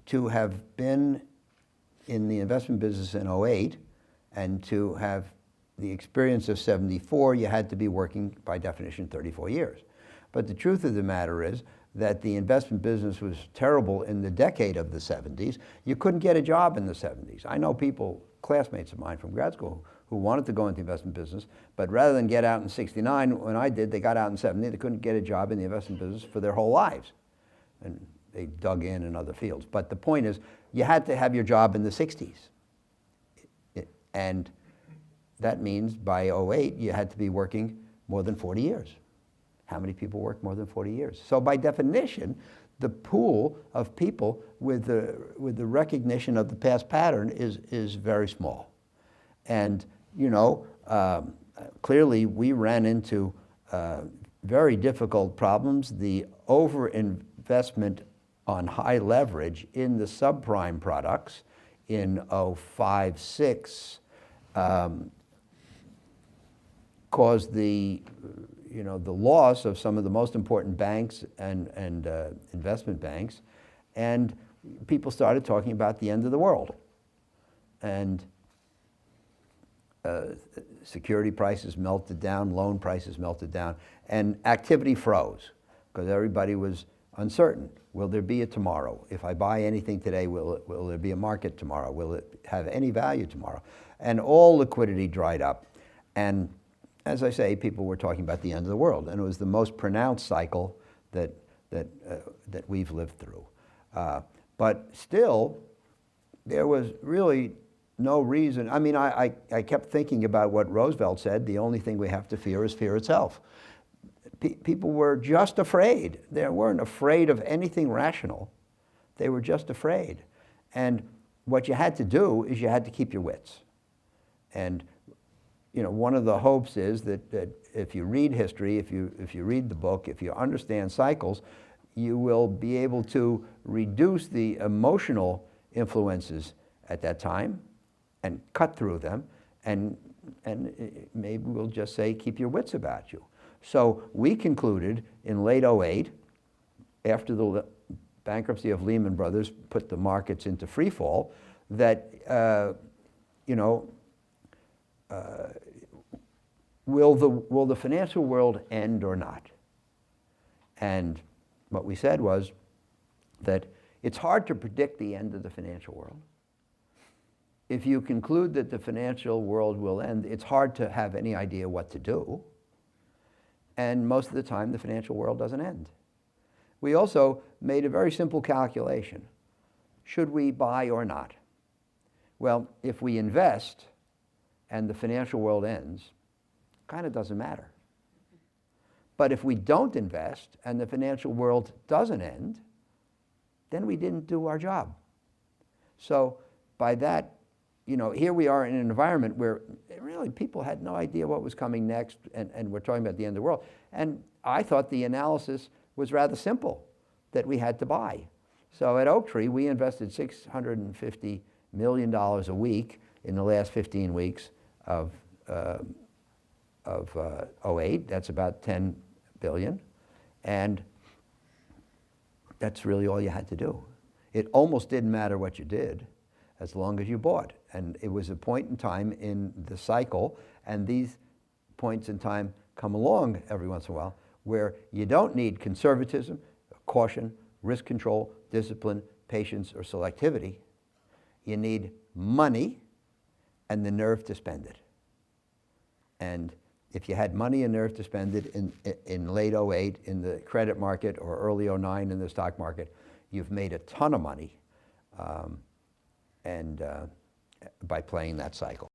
to have been in the investment business in '08 and to have the experience of '74, you had to be working, by definition, 34 years. But the truth of the matter is that the investment business was terrible in the decade of the '70s. You couldn't get a job in the '70s. I know people, classmates of mine from grad school, who wanted to go into the investment business, but rather than get out in '69, when I did, they got out in '70. They couldn't get a job in the investment business for their whole lives. And they dug in other fields. But the point is, you had to have your job in the '60s. And that means by '08, you had to be working more than 40 years. How many people work more than 40 years? So by definition, the pool of people with the recognition of the past pattern is very small. And, you know, clearly we ran into very difficult problems. The overinvestment on high leverage in the subprime products in '05, '06 caused the loss of some of the most important banks and investment banks, and people started talking about the end of the world. And security prices melted down, loan prices melted down, and activity froze because everybody was uncertain. Will there be a tomorrow? If I buy anything today, will there be a market tomorrow? Will it have any value tomorrow? And all liquidity dried up. And as I say, people were talking about the end of the world, and it was the most pronounced cycle that we've lived through. But still, there was really no reason. I mean, I kept thinking about what Roosevelt said: the only thing we have to fear is fear itself. People were just afraid. They weren't afraid of anything rational. They were just afraid. And what you had to do is you had to keep your wits. And you know, one of the hopes is that if you read history, if you read the book, if you understand cycles, you will be able to reduce the emotional influences at that time and cut through them, and maybe we'll just say keep your wits about you. So we concluded in late '08, after the bankruptcy of Lehman Brothers put the markets into free fall, that will the financial world end or not? And what we said was that it's hard to predict the end of the financial world. If you conclude that the financial world will end, it's hard to have any idea what to do. And most of the time, the financial world doesn't end. We also made a very simple calculation. Should we buy or not? Well, if we invest and the financial world ends, kind of doesn't matter. But if we don't invest and the financial world doesn't end, then we didn't do our job. So by that, you know, here we are in an environment where really people had no idea what was coming next, and we're talking about the end of the world. And I thought the analysis was rather simple, that we had to buy. So at Oaktree, we invested $650 million a week in the last 15 weeks of '08. That's about $10 billion. And that's really all you had to do. It almost didn't matter what you did as long as you bought. And it was a point in time in the cycle, and these points in time come along every once in a while, where you don't need conservatism, caution, risk control, discipline, patience, or selectivity. You need money and the nerve to spend it. And if you had money and nerve to spend it in late '08 in the credit market or early '09 in the stock market, you've made a ton of money by playing that cycle.